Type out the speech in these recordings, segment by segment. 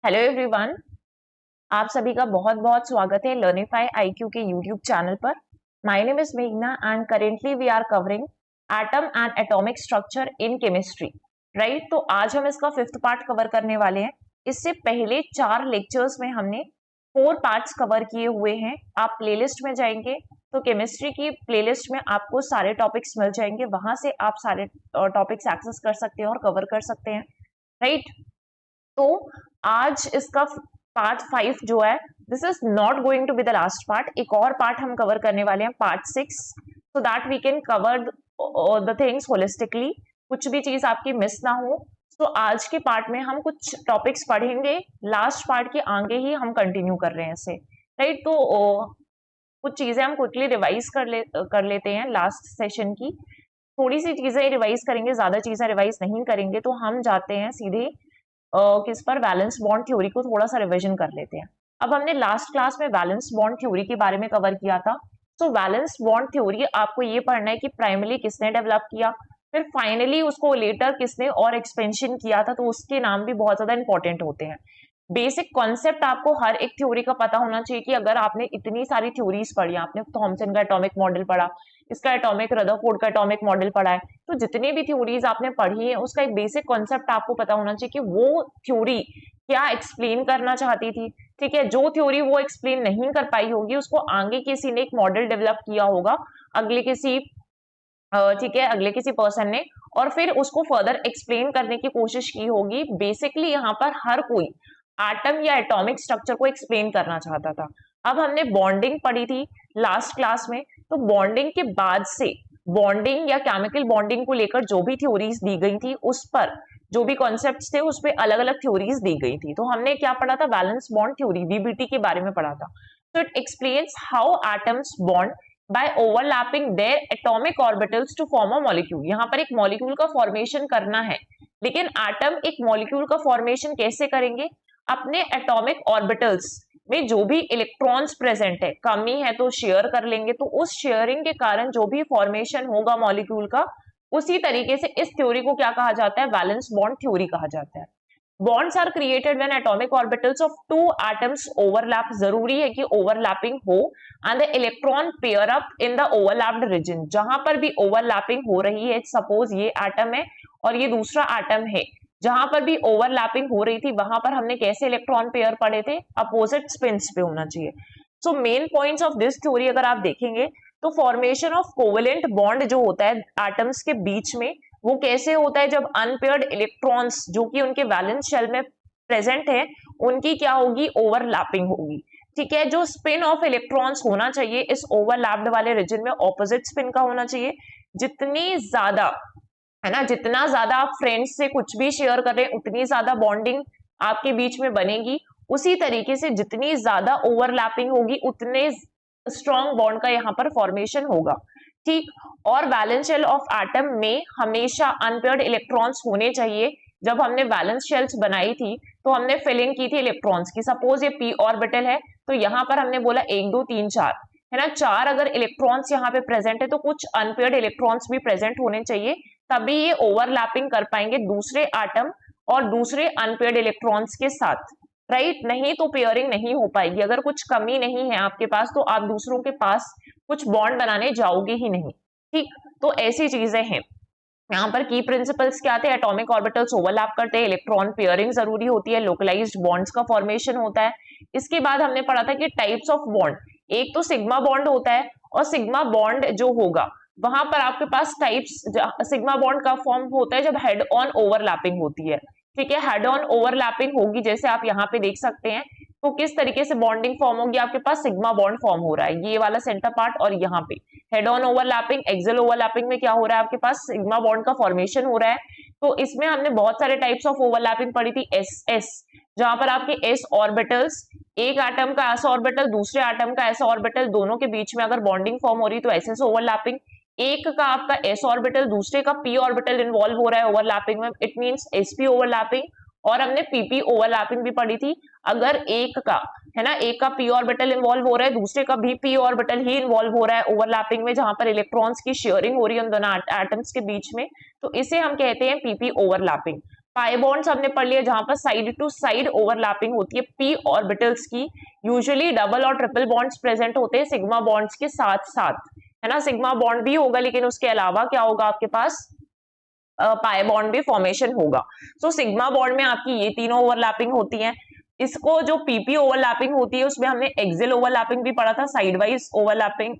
Hello everyone. आप सभी का बहुत बहुत स्वागत है लर्निफाई आईक्यू के यूट्यूब चैनल पर। माय नेम इज मेघना and currently we are covering atom and atomic structure in chemistry. Right, तो आज हम इसका 5th पार्ट कवर करने वाले हैं। इससे पहले 4 लेक्चर्स में हमने 4 पार्ट्स कवर किए हुए हैं। आप प्लेलिस्ट में जाएंगे तो केमिस्ट्री की प्लेलिस्ट में आपको सारे टॉपिक्स मिल जाएंगे, वहां से आप सारे टॉपिक्स एक्सेस कर सकते हैं और कवर कर सकते हैं। राइट, तो आज इसका पार्ट 5 जो है, this is not going to be the last part. एक और पार्ट हम कवर करने वाले हैं, part 6, so that we can cover the things holistically, कुछ भी चीज आपकी मिस ना हो। तो आज के पार्ट में हम कुछ टॉपिक्स पढ़ेंगे, लास्ट पार्ट के आगे ही हम कंटिन्यू कर रहे हैं इसे। राइट, तो कुछ चीजें हम क्विकली रिवाइज कर लेते हैं लास्ट सेशन की। थोड़ी सी चीजें रिवाइज करेंगे, ज्यादा चीजें रिवाइज नहीं करेंगे। तो हम जाते हैं सीधे किस पर, वैलेंस बॉन्ड थ्योरी को थोड़ा सा रिवीजन कर लेते हैं। अब हमने लास्ट क्लास में वैलेंस बॉन्ड थ्योरी के बारे में कवर किया था। तो वैलेंस बॉन्ड थ्योरी आपको ये पढ़ना है कि प्राइमरी किसने डेवलप किया, फिर फाइनली उसको लेटर किसने और एक्सपेंशन किया था, तो उसके नाम भी बहुत ज्यादा इंपॉर्टेंट होते हैं। बेसिक कॉन्सेप्ट आपको हर एक थ्योरी का पता होना चाहिए कि अगर आपने इतनी सारी थ्योरीज पढ़ी, आपने थॉमसन का एटॉमिक मॉडल पढ़ा, इसका एटॉमिक, रदरफोर्ड का एटॉमिक मॉडल पढ़ा है, तो जितनी भी थ्योरीज आपने पढ़ी है उसका एक बेसिक कॉन्सेप्ट आपको पता होना चाहिए कि वो थ्योरी क्या एक्सप्लेन करना चाहती थी। ठीक है, जो थ्योरी वो एक्सप्लेन नहीं कर पाई होगी उसको आगे किसी ने एक मॉडल डेवलप किया होगा, अगले किसी ठीक है, अगले किसी पर्सन ने, और फिर उसको फर्दर एक्सप्लेन करने की कोशिश की होगी। बेसिकली यहाँ पर हर कोई एटम या एटॉमिक स्ट्रक्चर को एक्सप्लेन करना चाहता था। अब हमने बॉन्डिंग पढ़ी थी लास्ट क्लास में, तो बॉन्डिंग के बाद से बॉन्डिंग या केमिकल बॉन्डिंग को लेकर जो भी थ्योरीज दी गई थी, उस पर जो भी कॉन्सेप्ट्स थे उस पर अलग अलग थ्योरीज दी गई थी। तो हमने क्या पढ़ा था, वैलेंस बॉन्ड थ्योरी, वीबीटी के बारे में पढ़ा था। तो it explains how atoms bond by overlapping their atomic orbitals to form a molecule। यहाँ पर एक मॉलिक्यूल का फॉर्मेशन करना है, लेकिन एटम एक मॉलिक्यूल का फॉर्मेशन कैसे करेंगे, अपने एटॉमिक ऑर्बिटल्स में जो भी इलेक्ट्रॉन्स प्रेजेंट है, कमी है तो शेयर कर लेंगे, तो उस शेयरिंग के कारण जो भी फॉर्मेशन होगा मॉलिक्यूल का, उसी तरीके से इस थ्योरी को क्या कहा जाता है, वैलेंस बॉन्ड थ्योरी कहा जाता है। Bonds are created when atomic orbitals of two atoms overlap। जरूरी है कि ओवरलैपिंग हो, and the electron pair up in the overlapped region। जहां पर भी ओवरलैपिंग हो रही है, सपोज ये एटम है और ये दूसरा एटम है, जहां पर भी ओवरलैपिंग हो रही थी वहां पर हमने कैसे इलेक्ट्रॉन पेयर पढ़े थे, अपोजिट स्पिन्स पे होना चाहिए। So main points of this theory अगर आप देखेंगे तो फॉर्मेशन ऑफ कोवेलेंट बॉन्ड जो होता है एटम्स के बीच में, वो कैसे होता है, जब अनपेयर्ड इलेक्ट्रॉन्स जो कि उनके वैलेंस शेल में प्रेजेंट है, उनकी क्या होगी, ओवरलैपिंग होगी। ठीक है, जो स्पिन ऑफ इलेक्ट्रॉन्स होना चाहिए इस ओवरलैप्ड वाले रीजन में, ऑपोजिट स्पिन का होना चाहिए। जितनी ज्यादा, है ना, जितना ज्यादा आप फ्रेंड्स से कुछ भी शेयर कर रहे हैं उतनी ज्यादा बॉन्डिंग आपके बीच में बनेगी। उसी तरीके से जितनी ज्यादा ओवरलैपिंग होगी उतने स्ट्रॉन्ग बॉन्ड का यहाँ पर फॉर्मेशन होगा। ठीक, और वैलेंस शेल ऑफ एटम में हमेशा अनपेयर्ड इलेक्ट्रॉन्स होने चाहिए। जब हमने वैलेंस शेल्स बनाई थी तो हमने फिलिंग की थी इलेक्ट्रॉन्स की। सपोज ये पी ऑर्बिटल है तो यहाँ पर हमने बोला 1 2 3 4, है ना, 4 अगर इलेक्ट्रॉन्स यहाँ पे प्रेजेंट है तो कुछ अनपेयर्ड इलेक्ट्रॉन्स भी प्रेजेंट होने चाहिए, तभी ये ओवरलैपिंग कर पाएंगे दूसरे एटम और दूसरे अनपेयर्ड इलेक्ट्रॉन्स के साथ। राइट, नहीं तो पेयरिंग नहीं हो पाएगी। अगर कुछ कमी नहीं है आपके पास तो आप दूसरों के पास कुछ बॉन्ड बनाने जाओगे ही नहीं। ठीक, तो ऐसी चीजें हैं। यहाँ पर की प्रिंसिपल्स क्या थे, एटॉमिक ऑर्बिटल्स ओवरलैप करते हैं, इलेक्ट्रॉन पेयरिंग जरूरी होती है, लोकलाइज्ड बॉन्ड्स का फॉर्मेशन होता है। इसके बाद हमने पढ़ा था कि टाइप्स ऑफ बॉन्ड, एक तो सिग्मा बॉन्ड होता है, और सिग्मा बॉन्ड जो होगा वहां पर आपके पास टाइप्स, सिग्मा बॉन्ड का फॉर्म होता है जब हेड ऑन ओवरलैपिंग होती है। ठीक है, हेड ऑन ओवरलैपिंग होगी, जैसे आप यहाँ पे देख सकते हैं, तो किस तरीके से बॉन्डिंग फॉर्म होगी, आपके पास सिग्मा बॉन्ड फॉर्म हो रहा है, ये वाला सेंटर पार्ट, और यहाँ पे head on overlapping, axial overlapping में क्या हो रहा है, आपके पास सिग्मा बॉन्ड का फॉर्मेशन हो रहा है। तो इसमें हमने बहुत सारे टाइप्स ऑफ ओवरलैपिंग पढ़ी थी, एस एस, जहां पर आपके एस ऑर्बिटल्स, एक एटम का ऐसा ऑर्बिटल दूसरे एटम का ऐसा ऑर्बिटल, दोनों के बीच में अगर बॉन्डिंग फॉर्म हो रही तो एस एस ओवरलैपिंग। एक का आपका एस ऑर्बिटल दूसरे का पी ऑर्बिटल इन्वॉल्व हो रहा है ओवरलैपिंग में, इट मींस एसपी ओवरलैपिंग। और हमने पीपी ओवरलैपिंग भी पढ़ी थी, अगर एक का, है ना, एक का पी ऑर्बिटल इन्वॉल्व हो रहा है, दूसरे का भी पी ऑर्बिटल ही इन्वॉल्व हो रहा है ओवरलैपिंग में, जहां पर इलेक्ट्रॉन्स की शेयरिंग हो रही है उन दोनों एटम्स के बीच में, तो इसे हम कहते हैं पीपी ओवरलैपिंग। पाई बॉन्ड्स हमने पढ़ लिया जहां पर साइड टू साइड ओवरलैपिंग होती है पी ऑर्बिटल्स की। यूजुअली डबल और ट्रिपल बॉन्ड्स प्रेजेंट होते हैं सिग्मा बॉन्ड्स के साथ साथ, है ना। सिग्मा बॉन्ड भी होगा लेकिन उसके अलावा क्या होगा आपके पास, पाई बॉन्ड भी फॉर्मेशन होगा। सो सिग्मा बॉन्ड में आपकी ये तीनों ओवरलैपिंग होती हैं। इसको जो पीपी ओवरलैपिंग होती है उसमें हमने एक्सियल ओवरलैपिंग भी पढ़ा था, side wise overlapping,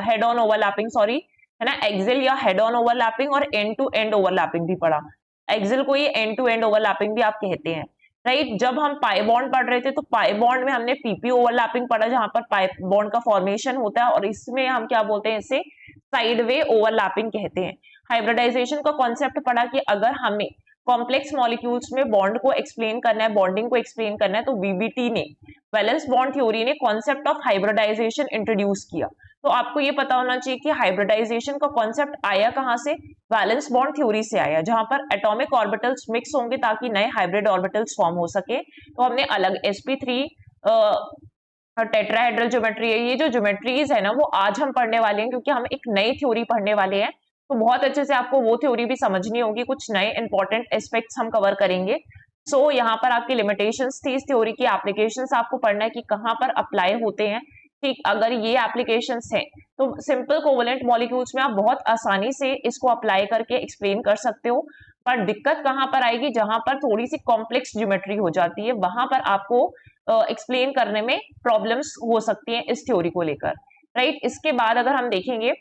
head on overlapping sorry, है ना, एक्सियल या हेड ऑन ओवरलैपिंग और एंड टू एंड ओवरलैपिंग भी पढ़ा। एक्सियल को ये एंड टू एंड ओवरलैपिंग भी आप कहते हैं, राइट। जब हम पाई बॉन्ड पढ़ रहे थे तो पाई बॉन्ड में हमने पीपी ओवरलैपिंग पढ़ा जहां पर पाई बॉन्ड का फॉर्मेशन होता है और इसमें हम क्या बोलते हैं, इसे साइड वे ओवरलैपिंग कहते हैं। हाइब्रिडाइजेशन का कॉन्सेप्ट पढ़ा कि अगर हमें कॉम्प्लेक्स मॉलिक्यूल्स में बॉन्ड को एक्सप्लेन करना है, बॉन्डिंग को एक्सप्लेन करना है, तो वीबीटी ने, वैलेंस बॉन्ड थ्योरी ने कॉन्सेप्ट ऑफ हाइब्रिडाइजेशन इंट्रोड्यूस किया। तो आपको ये पता होना चाहिए कि हाइब्रिडाइजेशन का कॉन्सेप्ट आया कहां से, वैलेंस बॉन्ड थ्योरी से आया, जहां पर एटॉमिक ऑर्बिटल्स मिक्स होंगे ताकि नए हाइब्रिड ऑर्बिटल्स फॉर्म हो सके। तो हमने अलग sp3 टेट्राहेड्रल ज्योमेट्री है, ये जो ज्योमेट्रीज है ना वो आज हम पढ़ने वाले हैं क्योंकि हम एक नई थ्योरी पढ़ने वाले हैं। तो बहुत अच्छे से आपको वो थ्योरी भी समझनी होगी, कुछ नए इंपॉर्टेंट एस्पेक्ट्स हम कवर करेंगे। सो यहाँ पर आपकी लिमिटेशंस थी इस थ्योरी की, एप्लीकेशंस आपको पढ़ना है कि कहाँ पर अप्लाई होते हैं। ठीक, अगर ये एप्लीकेशंस हैं तो सिंपल कोवलेंट मॉलिक्यूल्स में आप बहुत आसानी से इसको अप्लाई करके एक्सप्लेन कर सकते हो। पर दिक्कत कहाँ पर आएगी, जहां पर थोड़ी सी कॉम्प्लेक्स ज्योमेट्री हो जाती है वहां पर आपको एक्सप्लेन करने में प्रॉब्लम्स हो सकती हैं इस थ्योरी को लेकर, राइट। इसके बाद अगर हम देखेंगे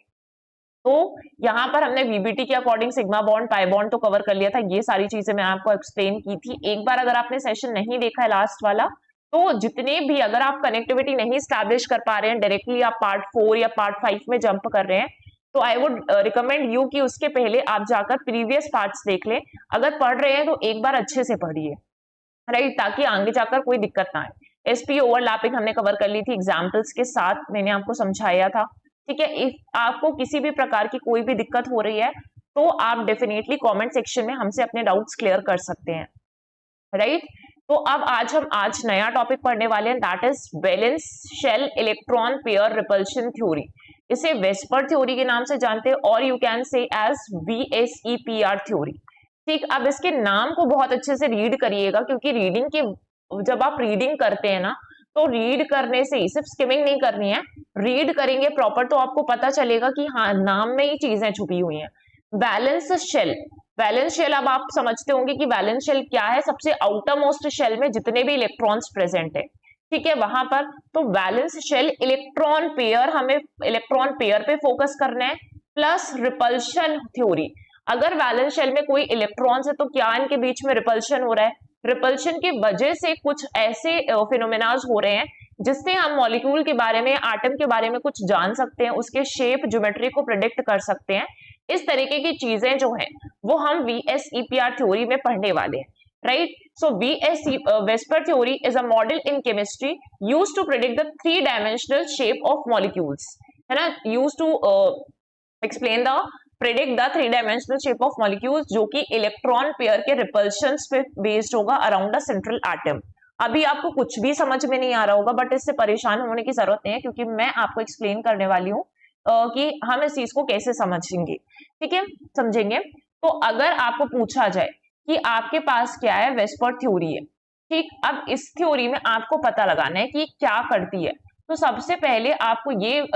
तो यहाँ पर हमने वीबीटी के according sigma bond pi bond तो कवर कर लिया था, ये सारी चीजें मैं आपको एक्सप्लेन की थी। एक बार अगर आपने सेशन नहीं देखा है लास्ट वाला, तो जितने भी अगर आप कनेक्टिविटी नहीं स्टैब्लिश कर पा रहे हैं डायरेक्टली, आप पार्ट 4 या पार्ट 5 में जंप कर रहे हैं, तो आई वुड रिकमेंड यू कि उसके पहले आप जाकर प्रीवियस पार्ट्स देख लें। अगर पढ़ रहे हैं तो एक बार अच्छे से पढ़िए, राइट, ताकि आगे जाकर कोई दिक्कत ना आए। एसपी ओवरलैपिंग हमने कवर कर ली थी, एग्जाम्पल्स के साथ मैंने आपको समझाया था, ठीक है। इफ आपको किसी भी प्रकार की कोई भी दिक्कत हो रही है तो आप डेफिनेटली कमेंट सेक्शन में हमसे अपने डाउट्स क्लियर कर सकते हैं, राइट। तो अब आज नया टॉपिक पढ़ने वाले हैं, that is valence shell electron pair repulsion theory. इसे वेस्पर थ्योरी के नाम से जानते हैं और you can say as VSEPR theory. ठीक, अब इसके नाम को बहुत अच्छे से रीड करिएगा क्योंकि रीडिंग के, जब आप रीडिंग करते हैं ना तो रीड करने से ही, सिर्फ स्किमिंग नहीं करनी है, रीड करेंगे प्रॉपर तो आपको पता चलेगा कि हाँ नाम में ही चीजें छुपी हुई हैं। वैलेंस शेल, वैलेंस शेल अब आप समझते होंगे कि वैलेंस शेल क्या है, सबसे आउटर मोस्ट शेल में जितने भी इलेक्ट्रॉन्स प्रेजेंट है, ठीक है, वहां पर। तो वैलेंस शेल इलेक्ट्रॉन पेयर, हमें इलेक्ट्रॉन पेयर पे फोकस करना है, प्लस रिपल्शन थ्योरी। अगर वैलेंस शेल में कोई इलेक्ट्रॉन्स है तो क्या इनके बीच में रिपल्शन हो रहा है, रिपल्शन की वजह से कुछ ऐसे फिनोमेनाज हो रहे हैं जिससे हम मॉलिक्यूल के बारे में, एटम के बारे में कुछ जान सकते हैं, उसके शेप ज्योमेट्री को प्रेडिक्ट कर सकते हैं। इस तरीके की चीजें जो हैं वो हम VSEPR थ्योरी में पढ़ने वाले हैं, right. So VSEPR theory is a model in chemistry used to predict the 3 dimensional shape of molecules, है ना, used to explain the predict the 3 dimensional shape of molecules, जो कि इलेक्ट्रॉन पेयर के repulsions पे बेस्ड होगा around the central atom. अभी आपको कुछ भी समझ में नहीं आ रहा होगा बट इससे परेशान होने की जरूरत नहीं है क्योंकि मैं आपको एक्सप्लेन करने वाली हूँ कि हम इस चीज को कैसे समझेंगे, ठीक है, समझेंगे। तो अगर आपको पूछा जाए कि आपके पास क्या है, वेस्पर थ्योरी है, ठीक। अब इस थ्योरी में आपको पता लगाना है कि क्या करती है। तो सबसे पहले आपको ये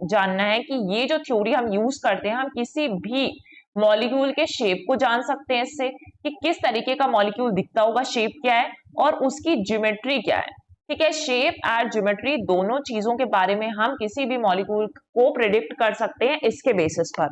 जानना है कि ये जो थ्योरी हम यूज करते हैं, हम किसी भी मॉलिक्यूल के शेप को जान सकते हैं इससे, कि किस तरीके का मॉलिक्यूल दिखता होगा, शेप क्या है और उसकी ज्योमेट्री क्या है, ठीक है। शेप एंड ज्योमेट्री दोनों चीजों के बारे में हम किसी भी मॉलिक्यूल को प्रेडिक्ट कर सकते हैं इसके बेसिस पर,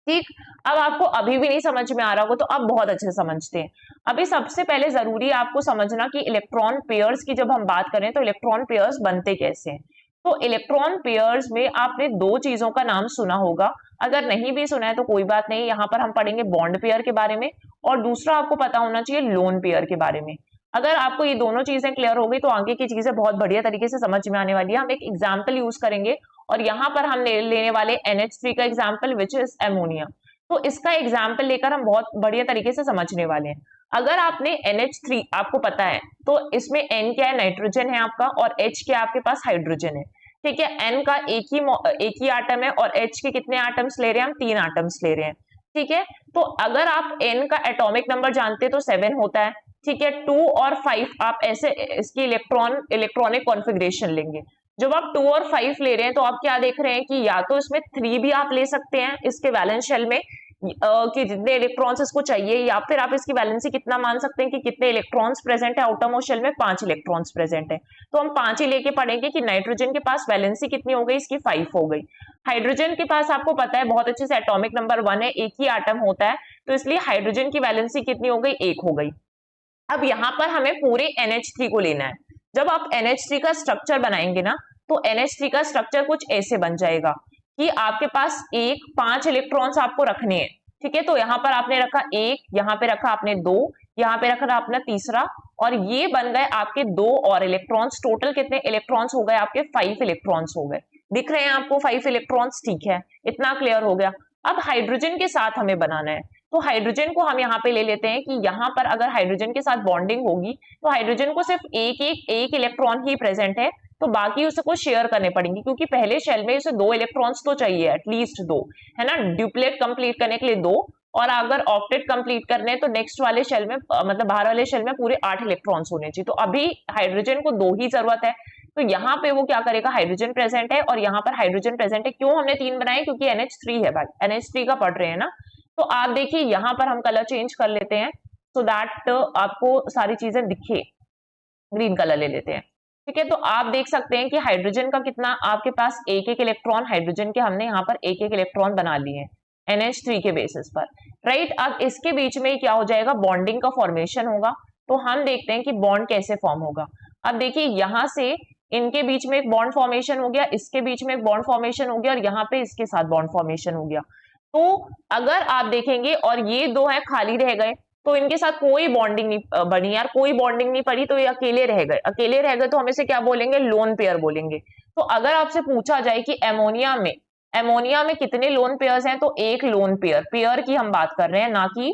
ठीक। अब आपको अभी भी नहीं समझ में आ रहा होगा तो अब बहुत अच्छे से समझते हैं। अभी सबसे पहले जरूरी है आपको समझना कि इलेक्ट्रॉन पेयर्स की जब हम बात करें तो इलेक्ट्रॉन पेयर्स बनते कैसे हैं। तो इलेक्ट्रॉन पेयर्स में आपने 2 चीजों का नाम सुना होगा, अगर नहीं भी सुना है तो कोई बात नहीं, यहाँ पर हम पढ़ेंगे बॉन्ड पेयर के बारे में और दूसरा आपको पता होना चाहिए लोन पेयर के बारे में। अगर आपको ये दोनों चीजें क्लियर हो गई तो आगे की चीजें बहुत बढ़िया तरीके से समझ में आने वाली है। हम एक एग्जाम्पल यूज करेंगे और यहाँ पर हम लेने वाले NH3 का एग्जाम्पल विच इज एमोनिया। तो इसका एग्जाम्पल लेकर हम बहुत बढ़िया तरीके से समझने वाले हैं। अगर आपने NH3 आपको पता है तो इसमें N क्या है, नाइट्रोजन है आपका, और H क्या आपके पास हाइड्रोजन है, ठीक है। N का एक ही एटम है और H के कितने एटम्स ले रहे हैं हम, 3 एटम्स ले रहे हैं। ठीक है। तो अगर आप n का एटॉमिक नंबर जानते तो 7 होता है, ठीक है। 2 और 5 आप ऐसे इसकी इलेक्ट्रॉनिक कॉन्फ़िगरेशन लेंगे। जब आप 2 और 5 ले रहे हैं तो आप क्या देख रहे हैं कि या तो इसमें 3 भी आप ले सकते हैं इसके वैलेंस शेल में, कि जितने इलेक्ट्रॉन्स इसको चाहिए, या फिर आप इसकी वैलेंसी कितना मान सकते हैं कि कितने इलेक्ट्रॉन्स प्रेजेंट है आउटरमोस्ट शेल में, 5 इलेक्ट्रॉन्स प्रेजेंट है। तो हम 5 ही लेके पढ़ेंगे कि नाइट्रोजन के पास वैलेंसी कितनी हो गई, इसकी 5 हो गई। हाइड्रोजन के पास आपको पता है बहुत अच्छे से एटॉमिक नंबर 1 है, एक ही एटम होता है, तो इसलिए हाइड्रोजन की वैलेंसी कितनी हो गई, 1 हो गई। अब यहाँ पर हमें पूरे NH3 को लेना है। जब आप NH3 का स्ट्रक्चर बनाएंगे ना, तो NH3 का स्ट्रक्चर कुछ ऐसे बन जाएगा कि आपके पास 5 इलेक्ट्रॉन्स आपको रखने हैं, ठीक है। तो यहाँ पर आपने रखा 1, यहाँ पे रखा आपने 2, यहाँ पे रखा आपने तीसरा, और ये बन गए आपके 2 और इलेक्ट्रॉन्स। टोटल कितने इलेक्ट्रॉन्स हो गए आपके, 5 इलेक्ट्रॉन्स हो गए। दिख रहे हैं आपको 5 इलेक्ट्रॉन्स, ठीक है, इतना क्लियर हो गया। अब हाइड्रोजन के साथ हमें बनाना है, तो हाइड्रोजन को हम यहाँ पे ले लेते हैं कि यहाँ पर अगर हाइड्रोजन के साथ बॉन्डिंग होगी तो हाइड्रोजन को सिर्फ एक इलेक्ट्रॉन ही प्रेजेंट है, तो बाकी उसको शेयर करने पड़ेंगे, क्योंकि पहले शेल में उसे 2 इलेक्ट्रॉन्स तो चाहिए, एटलीस्ट 2, है ना। ड्यूप्लेट कंप्लीट करने के लिए 2, और अगर ऑक्टेट कंप्लीट करने हैं तो नेक्स्ट वाले शेल में मतलब बाहर वाले शेल में पूरे 8 इलेक्ट्रॉन्स होने चाहिए। तो अभी हाइड्रोजन को 2 ही जरूरत है, तो यहाँ पे वो क्या करेगा, हाइड्रोजन प्रेजेंट है और यहाँ पर हाइड्रोजन प्रेजेंट है। क्यों हमने 3 बनाए, क्योंकि NH3 है भाई, NH3 का पढ़ रहे हैं ना। तो आप देखिए यहाँ पर हम कलर चेंज कर लेते हैं सो दैट आपको सारी चीजें दिखे। ग्रीन कलर ले लेते हैं, ठीक है। तो आप देख सकते हैं कि हाइड्रोजन का कितना आपके पास एक इलेक्ट्रॉन, हाइड्रोजन के हमने यहाँ पर एक इलेक्ट्रॉन बना लिए हैं NH3 के बेसिस पर, राइट। अब इसके बीच में क्या हो जाएगा, बॉन्डिंग का फॉर्मेशन होगा। तो हम देखते हैं कि बॉन्ड कैसे फॉर्म होगा। अब देखिए यहाँ से इनके बीच में एक बॉन्ड फॉर्मेशन हो गया, इसके बीच में एक बॉन्ड फॉर्मेशन हो गया, और यहाँ पे इसके साथ बॉन्ड फॉर्मेशन हो गया। तो अगर आप देखेंगे और ये 2 है खाली रह गए, तो इनके साथ कोई बॉन्डिंग नहीं बनी यार, कोई बॉन्डिंग नहीं पड़ी, तो ये अकेले रह गए। अकेले रह गए तो हम इसे क्या बोलेंगे, लोन पेयर बोलेंगे। तो अगर आपसे पूछा जाए कि एमोनिया में कितने लोन पेयर्स हैं, तो एक लोन पेयर की हम बात कर रहे हैं, ना कि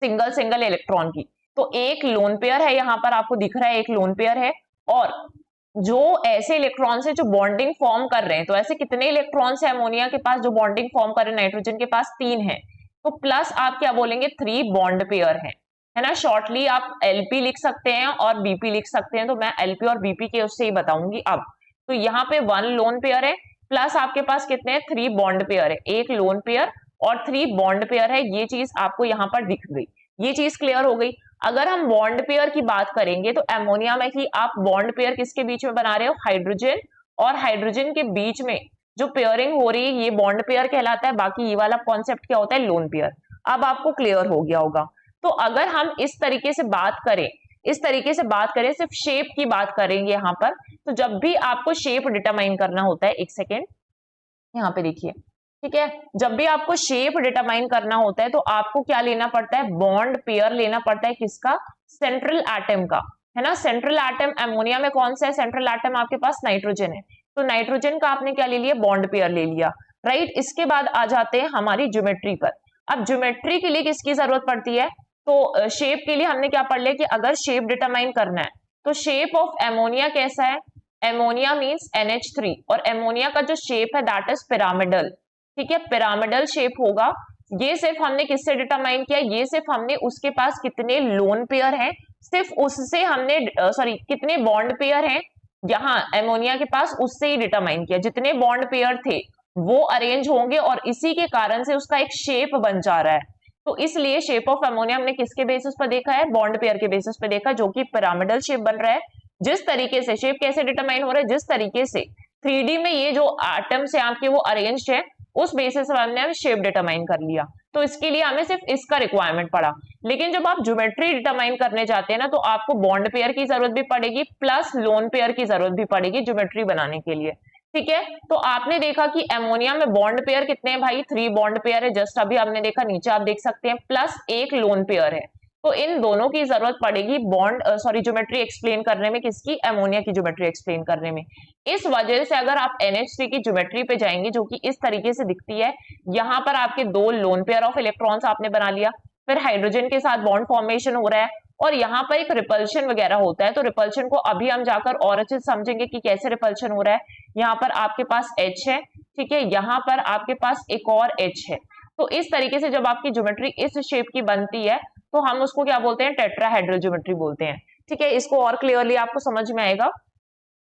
सिंगल इलेक्ट्रॉन की। तो एक लोन पेयर है, यहाँ पर आपको दिख रहा है एक लोन पेयर है। और जो ऐसे इलेक्ट्रॉन्स है जो बॉन्डिंग फॉर्म कर रहे हैं, तो ऐसे कितने इलेक्ट्रॉन्स है अमोनिया के पास जो बॉन्डिंग फॉर्म कर रहे हैं, नाइट्रोजन के पास 3 है। तो प्लस आप क्या बोलेंगे, 3 बॉन्ड पेयर है ना। शॉर्टली आप LP लिख सकते हैं और BP लिख सकते हैं, तो मैं LP और BP के उससे ही बताऊंगी अब। तो यहाँ पे 1 लोन पेयर है, प्लस आपके पास कितने हैं, 3 बॉन्ड पेयर है। एक लोन पेयर और 3 बॉन्ड पेयर है, ये चीज आपको यहाँ पर दिख गई, ये चीज क्लियर हो गई। अगर हम बॉन्ड पेयर की बात करेंगे तो एमोनिया में ही आप बॉन्ड पेयर किसके बीच में बना रहे हो, हाइड्रोजन और हाइड्रोजन के बीच में जो पेयरिंग हो रही है ये बॉन्ड पेयर कहलाता है। बाकी ये वाला कॉन्सेप्ट क्या होता है, लोन पेयर। अब आपको क्लियर हो गया होगा। तो अगर हम इस तरीके से बात करें, सिर्फ शेप की बात करेंगे यहाँ पर, तो जब भी आपको शेप डिटरमाइन करना होता है, एक सेकेंड यहाँ पे देखिए, ठीक है, जब भी आपको शेप डिटरमाइन करना होता है तो आपको क्या लेना पड़ता है, बॉन्ड पेयर लेना पड़ता है, किसका, सेंट्रल एटम का, है ना। सेंट्रल एटम एमोनिया में कौन सा है, सेंट्रल एटम आपके पास नाइट्रोजन है, तो नाइट्रोजन का आपने क्या ले लिया, बॉन्ड पेयर ले लिया, राइट। इसके बाद आ जाते हैं हमारी ज्योमेट्री पर। अब ज्योमेट्री के लिए किसकी जरूरत पड़ती है, तो शेप के लिए हमने क्या पढ़ लिया कि अगर शेप डिटरमाइन करना है तो शेप ऑफ एमोनिया कैसा है, एमोनिया मींस NH3, और एमोनिया का जो शेप है दैट इज पिरामिडल, ठीक है, पिरामिडल शेप होगा। ये सिर्फ हमने किससे डिटरमाइन किया, ये सिर्फ हमने उसके पास कितने लोन पेयर हैं, सिर्फ उससे हमने कितने बॉन्ड पेयर हैं यहाँ एमोनिया के पास, उससे ही डिटरमाइन किया। जितने बॉन्ड पेयर थे वो अरेंज होंगे और इसी के कारण से उसका एक शेप बन जा रहा है। तो इसलिए शेप ऑफ एमोनिया हमने किसके बेसिस पर देखा है, बॉन्ड पेयर के बेसिस पर देखा, जो कि पिरामिडल शेप बन रहा है। जिस तरीके से शेप कैसे डिटरमाइन हो रहा है, जिस तरीके से 3D में ये जो एटम्स है आपके वो अरेंज्ड है, उस बेसिस पर हमने शेप डिटरमाइन कर लिया। तो इसके लिए हमें सिर्फ इसका रिक्वायरमेंट पड़ा। लेकिन जब आप ज्योमेट्री डिटरमाइन करने जाते हैं ना, तो आपको बॉन्ड पेयर की जरूरत भी पड़ेगी प्लस लोन पेयर की जरूरत भी पड़ेगी ज्योमेट्री बनाने के लिए, ठीक है। तो आपने देखा कि एमोनिया में बॉन्ड पेयर कितने हैं भाई, 3 बॉन्ड पेयर है, जस्ट अभी हमने देखा, नीचे आप देख सकते हैं, प्लस एक लोन पेयर है। तो इन दोनों की जरूरत पड़ेगी ज्योमेट्री एक्सप्लेन करने में, किसकी, एमोनिया की ज्योमेट्री एक्सप्लेन करने में। इस वजह से अगर आप NH3 की ज्योमेट्री पे जाएंगे, जो कि इस तरीके से दिखती है, यहाँ पर आपके 2 लोन पेयर ऑफ इलेक्ट्रॉन्स आपने बना लिया, फिर हाइड्रोजन के साथ बॉन्ड फॉर्मेशन हो रहा है, और यहाँ पर एक रिपल्शन वगैरह होता है। तो रिपल्शन को अभी हम जाकर और अच्छे से समझेंगे कि कैसे रिपल्शन हो रहा है। यहाँ पर आपके पास H है, ठीक है, यहाँ पर आपके पास एक और H है। तो इस तरीके से जब आपकी ज्योमेट्री इस शेप की बनती है तो हम उसको क्या बोलते हैं, टेट्राहेड्रल ज्योमेट्री बोलते हैं। ठीक है, इसको और क्लियरली आपको समझ में आएगा।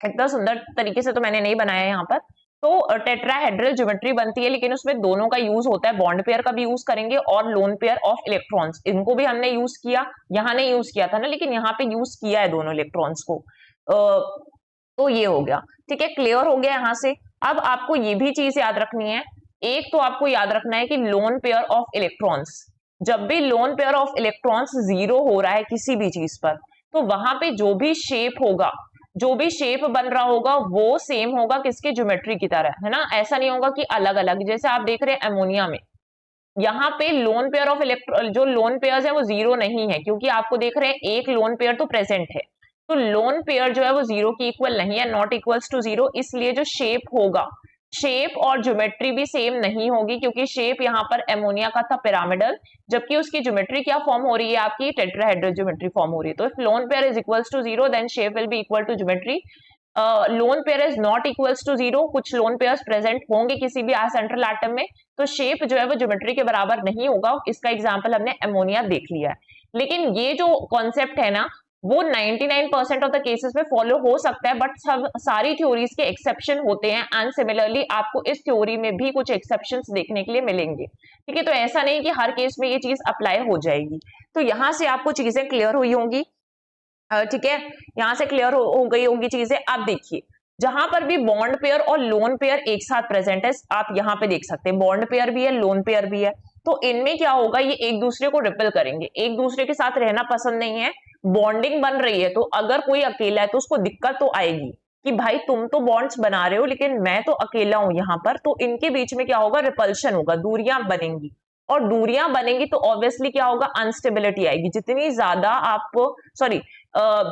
इतना सुंदर तरीके से तो मैंने नहीं बनाया यहाँ पर। तो टेट्राहेड्रल ज्योमेट्री बनती है, लेकिन उसमें दोनों का यूज होता है, बॉन्ड पेयर का भी यूज करेंगे और लोन पेयर ऑफ इलेक्ट्रॉन्स, इनको भी हमने यूज किया, यहाँ नहीं यूज किया था ना, लेकिन यहाँ पे यूज किया है दोनों इलेक्ट्रॉन्स को। तो ये हो गया। ठीक है, क्लियर हो गया यहाँ से। अब आपको ये भी चीज याद रखनी है, एक तो आपको याद रखना है कि लोन पेयर ऑफ इलेक्ट्रॉन्स, जब भी लोन पेयर ऑफ इलेक्ट्रॉन्स 0 हो रहा है किसी भी चीज पर, तो वहां पे जो भी शेप होगा, जो भी शेप बन रहा होगा वो सेम होगा किसके, ज्योमेट्री की तरह, है ना। ऐसा नहीं होगा कि अलग अलग, जैसे आप देख रहे हैं अमोनिया में, यहाँ पे लोन पेयर ऑफ इलेक्ट्रॉन, जो लोन पेयर्स है वो 0 नहीं है, क्योंकि आपको देख रहे हैं एक लोन पेयर तो प्रेजेंट है, तो लोन पेयर जो है वो 0 की इक्वल नहीं है, नॉट इक्वल्स टू 0, इसलिए जो शेप होगा, शेप और ज्योमेट्री भी सेम नहीं होगी, क्योंकि शेप यहाँ पर एमोनिया का था पिरामिडल, जबकि उसकी ज्योमेट्री क्या फॉर्म हो रही है, आपकी टेट्राहेड्रल ज्योमेट्री फॉर्म हो रही है। तो if lone pair is equals to 0 then shape will be equal to geometry. Lone pair is not equals to 0, कुछ लोन पेयर्स प्रेजेंट होंगे किसी भी सेंट्रल एटम में, तो शेप जो है वो ज्योमेट्री के बराबर नहीं होगा। इसका एग्जांपल हमने एमोनिया देख लिया है। लेकिन ये जो कॉन्सेप्ट है ना, वो 99% ऑफ द केसेस में फॉलो हो सकता है, बट सब सारी थ्योरीज के एक्सेप्शन होते हैं, एंड सिमिलरली आपको इस थ्योरी में भी कुछ एक्सेप्शंस देखने के लिए मिलेंगे। ठीक है, तो ऐसा नहीं कि हर केस में ये चीज अप्लाई हो जाएगी। तो यहां से आपको चीजें क्लियर हुई होंगी। ठीक है, यहां से क्लियर हो गई होंगी चीजें। अब देखिए, जहां पर भी बॉन्ड पेयर और लोन पेयर एक साथ प्रेजेंट है, आप यहाँ पे देख सकते हैं बॉन्ड पेयर भी है, लोन पेयर भी है, तो इनमें क्या होगा, ये एक दूसरे को रिपेल करेंगे, एक दूसरे के साथ रहना पसंद नहीं है। बॉन्डिंग बन रही है तो अगर कोई अकेला है तो उसको दिक्कत तो आएगी कि भाई तुम तो बॉन्ड्स बना रहे हो लेकिन मैं तो अकेला हूं यहाँ पर, तो इनके बीच में क्या होगा, रिपल्शन होगा, दूरियां बनेंगी, और दूरियां बनेंगी तो ऑब्वियसली क्या होगा, अनस्टेबिलिटी आएगी। जितनी ज्यादा आप, सॉरी,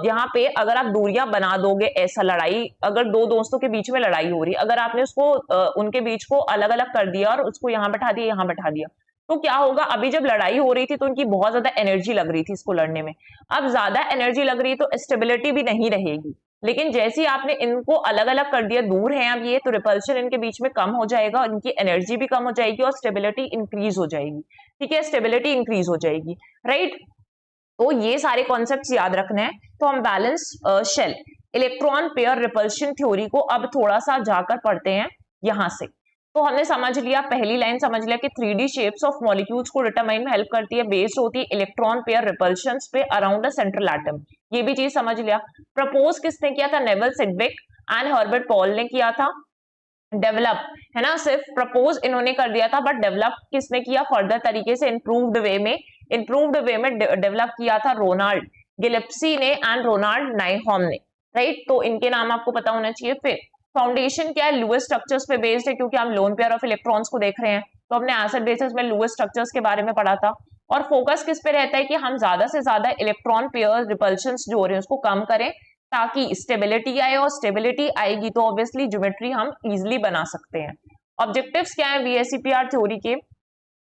यहाँ पे अगर आप दूरियां बना दोगे, ऐसा लड़ाई, अगर दो दोस्तों के बीच में लड़ाई हो रही, अगर आपने उसको उनके बीच को अलग अलग कर दिया और उसको यहाँ बैठा दिया, यहाँ बैठा दिया, तो क्या होगा, अभी जब लड़ाई हो रही थी तो उनकी बहुत ज्यादा एनर्जी लग रही थी इसको लड़ने में, अब ज्यादा एनर्जी लग रही है तो स्टेबिलिटी भी नहीं रहेगी। लेकिन जैसे ही आपने इनको अलग अलग कर दिया, दूर है अब ये, तो रिपल्शन इनके बीच में कम हो जाएगा, इनकी एनर्जी भी कम हो जाएगी और स्टेबिलिटी इंक्रीज हो जाएगी। ठीक है, स्टेबिलिटी इंक्रीज हो जाएगी, राइट। तो ये सारे कॉन्सेप्ट्स याद रखने हैं। तो हम balance shell electron pair repulsion theory को अब थोड़ा सा जाकर पढ़ते हैं यहां से। तो हमने समझ लिया, पहली लाइन समझ लिया कि 3D शेप्स ऑफ मॉलिक्यूल्स को डिटरमाइन में हेल्प करती है, बेस्ड होती है इलेक्ट्रॉन पेयर रिपल्शंस पे अराउंड अ सेंट्रल एटम, ये भी चीज समझ लिया। प्रपोज किसने किया था, naval Sidgwick and Herbert Paul ने किया था। डेवलप, है ना, सिर्फ प्रपोज इन्होंने कर दिया था, बट डेवलप किसने किया फर्दर तरीके से, इंप्रूव्ड वे में डेवलप किया था रोनाल्ड गिलेप्सी ने एंड रोनाल्ड नाइहॉम ने, राइट। तो इनके नाम आपको पता होना चाहिए। फिर फाउंडेशन क्या है, लुईस स्ट्रक्चर्स पे बेस्ड है, क्योंकि हम लोन पेयर ऑफ इलेक्ट्रॉन्स को देख रहे हैं, तो हमने एसिड बेसिस में लुईस स्ट्रक्चर्स के बारे में पढ़ा था। और फोकस किस पे रहता है कि हम ज्यादा से ज्यादा इलेक्ट्रॉन पेयर रिपल्शंस जो हो रहे हैं उसको कम करें, ताकि स्टेबिलिटी आए, और स्टेबिलिटी आएगी तो ऑब्वियसली ज्योमेट्री हम इजिली बना सकते हैं। ऑब्जेक्टिव्स क्या है VSEPR थ्योरी के,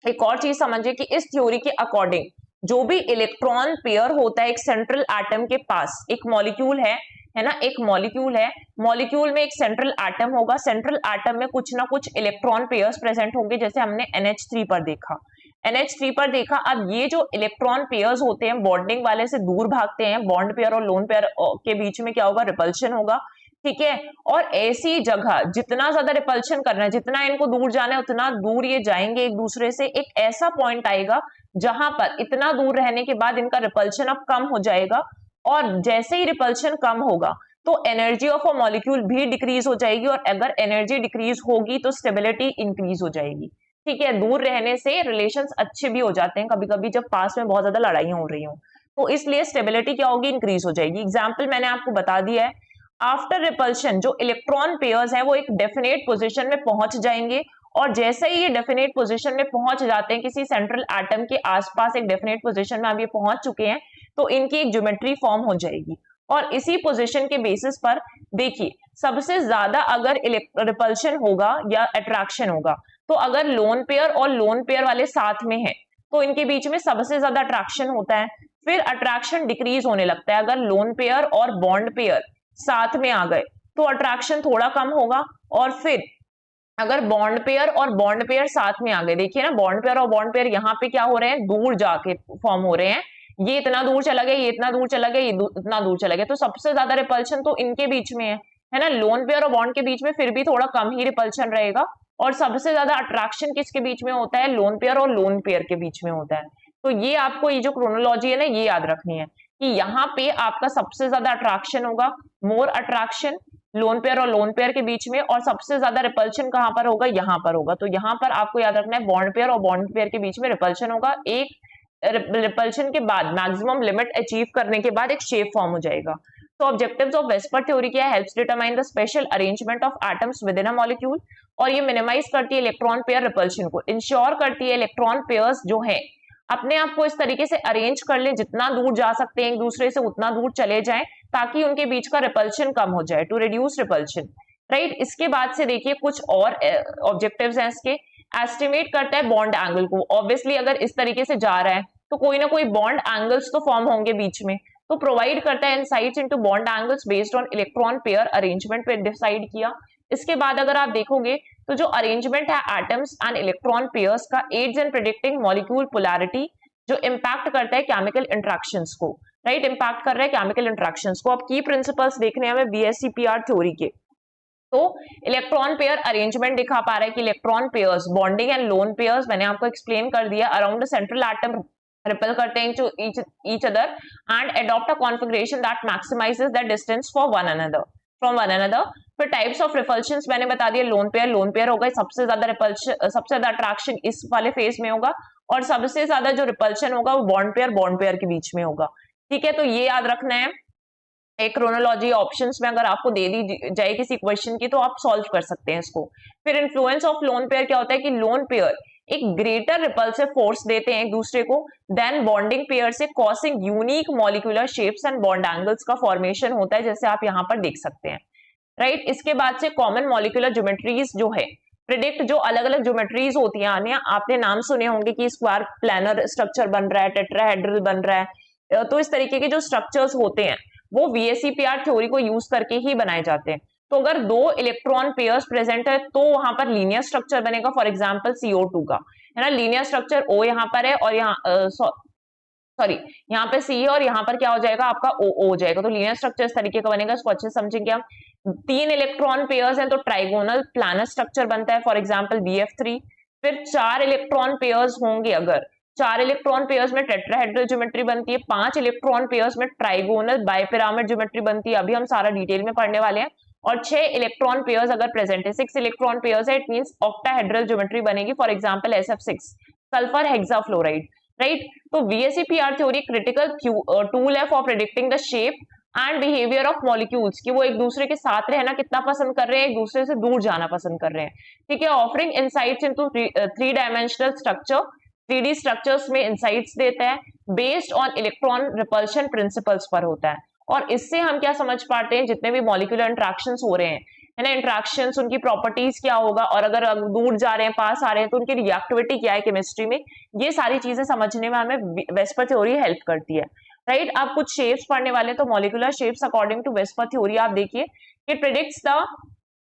एक और चीज समझिए कि इस थ्योरी के अकॉर्डिंग जो भी इलेक्ट्रॉन पेयर होता है एक सेंट्रल एटम के पास, एक मॉलिक्यूल है ना, एक मॉलिक्यूल है, मॉलिक्यूल में एक सेंट्रल एटम होगा, सेंट्रल एटम में कुछ ना कुछ इलेक्ट्रॉन पेयर्स प्रेजेंट होंगे, जैसे हमने NH3 पर देखा, NH3 पर देखा। अब ये जो इलेक्ट्रॉन पेयर्स होते हैं बॉन्डिंग वाले से दूर भागते हैं, बॉन्ड पेयर और लोन पेयर के बीच में क्या होगा, रिपल्शन होगा। ठीक है, और ऐसी जगह जितना ज्यादा रिपल्शन करना है, जितना इनको दूर जाना है उतना दूर ये जाएंगे एक दूसरे से, एक ऐसा पॉइंट आएगा जहां पर इतना दूर रहने के बाद इनका रिपल्शन अब कम हो जाएगा, और जैसे ही रिपल्शन कम होगा तो एनर्जी ऑफ अ मॉलिक्यूल भी डिक्रीज हो जाएगी, और अगर एनर्जी डिक्रीज होगी तो स्टेबिलिटी इंक्रीज हो जाएगी। ठीक है, दूर रहने से रिलेशंस अच्छे भी हो जाते हैं कभी कभी, जब पास में बहुत ज्यादा लड़ाइयां हो रही हो, तो इसलिए स्टेबिलिटी क्या होगी, इंक्रीज हो जाएगी। एग्जाम्पल मैंने आपको बता दिया है, आफ्टर रिपल्शन जो इलेक्ट्रॉन पेयर्स हैं वो एक डेफिनेट पोजीशन में पहुंच जाएंगे, और जैसे ही ये डेफिनेट पोजीशन में पहुंच जाते हैं किसी सेंट्रल एटम के आसपास, एक डेफिनेट पोजीशन में अब ये पहुंच चुके हैं, तो इनकी एक ज्योमेट्री फॉर्म हो जाएगी। और इसी पोजीशन के बेसिस पर देखिए, सबसे ज्यादा अगर रिपल्शन होगा या अट्रैक्शन होगा, तो अगर लोन पेयर और लोन पेयर वाले साथ में है तो इनके बीच में सबसे ज्यादा अट्रैक्शन होता है, फिर अट्रैक्शन डिक्रीज होने लगता है। अगर लोन पेयर और बॉन्ड पेयर साथ में आ गए तो अट्रैक्शन थोड़ा कम होगा, और फिर अगर बॉन्ड पेयर और बॉन्ड पेयर साथ में आ गए, देखिए ना बॉन्ड पेयर और बॉन्ड पेयर यहाँ पे क्या हो रहे हैं, दूर जाके फॉर्म हो रहे हैं, ये इतना दूर चला गया, ये इतना दूर चला गया, ये इतना दूर चला गया, तो सबसे ज्यादा रिपल्शन तो इनके बीच में है ना। लोन पेयर और बॉन्ड के बीच में फिर भी थोड़ा कम ही रिपल्शन रहेगा, और सबसे ज्यादा अट्रैक्शन किसके बीच में होता है, लोन पेयर और लोन पेयर के बीच में होता है। तो ये आपको ये जो क्रोनोलॉजी है ना ये याद रखनी है कि यहाँ पे आपका सबसे ज्यादा अट्रैक्शन होगा, मोर अट्रैक्शन लोन पेयर और लोन पेयर के बीच में, और सबसे ज्यादा रिपल्शन कहां पर होगा, यहाँ पर होगा। तो यहाँ पर आपको याद रखना है बॉन्ड पेयर और बॉन्ड पेयर के बीच में रिपल्शन होगा, एक रिपल्शन के बाद मैक्सिमम लिमिट अचीव करने के बाद एक शेप फॉर्म हो जाएगा। तो ऑब्जेक्टिव्स ऑफ वेस्पर थ्योरी क्या है, helps determine the special arrangement of atoms with in a molecule, और ये मिनिमाइज करती है इलेक्ट्रॉन पेयर रिपल्शन को, इंश्योर करती है इलेक्ट्रॉन पेयर्स जो है अपने आप को इस तरीके से अरेंज कर ले, जितना दूर जा सकते हैं एक दूसरे से उतना दूर चले जाएं, ताकि उनके बीच का रिपल्शन कम हो जाए, टू रिड्यूस रिपल्शन, राइट। इसके बाद से देखिए कुछ और ऑब्जेक्टिव्स हैं इसके। एस्टिमेट करता है बॉन्ड एंगल को, ऑब्वियसली अगर इस तरीके से जा रहा है तो कोई ना कोई बॉन्ड एंगल्स तो फॉर्म होंगे बीच में, तो प्रोवाइड करता है insights into bond angles based on electron pair arrangement पे डिसाइड किया। इसके बाद अगर आप देखोगे तो जो अरेंजमेंट है एटम्स एंड इलेक्ट्रॉन पेयर्स का एड्स इन प्रेडिक्टिंग मॉलिक्यूल पोलैरिटी, जो इंपैक्ट करता है केमिकल इंटरेक्शंस को, राइट, इंपैक्ट कर रहा है केमिकल इंटरेक्शंस को। अब की प्रिंसिपल्स देखने हमें बीएससीपीआर थ्योरी के, तो इलेक्ट्रॉन पेयर अरेंजमेंट दिखा पा रहा है कि electron pairs bonding and lone pairs मैंने आपको एक्सप्लेन कर दिया, around the central atom repel करते हैं to each other and adopt a configuration that maximizes the distance for one another from one another. फिर टाइप्स ऑफ रिपल्शंस मैंने बता दिया, लोन पेयर होगा, सबसे ज्यादा रिपल्शन सबसे ज्यादा अट्रैक्शन इस वाले फेज में होगा, और सबसे ज्यादा जो रिपल्शन होगा वो बॉन्ड पेयर के बीच में होगा, ठीक है। तो ये याद रखना है। एक क्रोनोलॉजी ऑप्शंस में अगर आपको दे दी जाए किसी क्वेश्चन की तो आप सॉल्व कर सकते हैं इसको। फिर इन्फ्लुएंस ऑफ लोन पेयर क्या होता है कि लोन पेयर एक ग्रेटर रिपल्सिव फोर्स देते हैं एक दूसरे को देन बॉन्डिंग पेयर से, causing unique molecular shapes and bond angles का फॉर्मेशन होता है, जैसे आप यहाँ पर देख सकते हैं, राइट। इसके बाद से कॉमन मॉलिक्यूलर ज्योमेट्रीज जो है प्रिडिक्ट, जो अलग अलग ज्योमेट्रीज होती हैं, आपने नाम सुने होंगे कि स्क्वायर प्लानर स्ट्रक्चर बन रहा है, टेट्राहेड्रल बन रहा है, तो इस तरीके के जो स्ट्रक्चर्स होते हैं वो वीएससीपीआर थ्योरी को यूज करके ही बनाए जाते हैं। तो अगर दो इलेक्ट्रॉन पेयर्स प्रेजेंट है तो वहां पर लीनियर स्ट्रक्चर बनेगा, फॉर एग्जांपल CO2 का, है ना, लीनियर स्ट्रक्चर O यहाँ पर है और यहाँ सॉरी यहाँ पे C है और यहाँ पर क्या हो जाएगा आपका O हो जाएगा, तो लीनियर स्ट्रक्चर इस तरीके का बनेगा। इसको अच्छे से समझेंगे हम। 3 इलेक्ट्रॉन पेयर्स हैं तो ट्राइगोनल प्लानर स्ट्रक्चर बनता है, फॉर एग्जाम्पल BF3। फिर 4 इलेक्ट्रॉन पेयर्स होंगे, अगर 4 इलेक्ट्रॉन पेयर्स में टेट्राहेड्रल ज्योमेट्री बनती है, 5 इलेक्ट्रॉन पेयर्स में ट्राइगोनल बाइपिरामिड ज्योमेट्री बनती है, अभी हम सारा डिटेल में पढ़ने वाले हैं। और 6 इलेक्ट्रॉन पेयर्स अगर प्रेजेंट है, 6 इलेक्ट्रॉन पेयर्स है, इट मींस ऑक्टाहेड्रल ज्योमेट्री बनेगी, for example SF6 sulphur hexafluoride, right. तो VSEPR थ्योरी क्रिटिकल टूल है for predicting the shape and behaviour of molecules, कि वो एक दूसरे के साथ रहना कितना पसंद कर रहे हैं, एक दूसरे से दूर जाना पसंद कर रहे हैं, ठीक है। Offering insights into 3 dimensional structure, 3D structures में इनसाइट्स देता है, based on electron repulsion principles पर होता है। और इससे हम क्या समझ पाते हैं, जितने भी मॉलिक्यूलर इंट्रैक्शंस हो रहे हैं, है ना, इंट्रैक्शंस, उनकी प्रॉपर्टीज क्या होगा, और अगर दूर जा रहे हैं पास आ रहे हैं तो उनकी रिएक्टिविटी क्या है केमिस्ट्री में, ये सारी चीजें समझने में हमें वेस्पर थ्योरी हेल्प करती है, राइट। आप कुछ शेप्स पढ़ने वाले हैं, तो molecular shapes according to VSEPR theory आप देखिए, it predicts the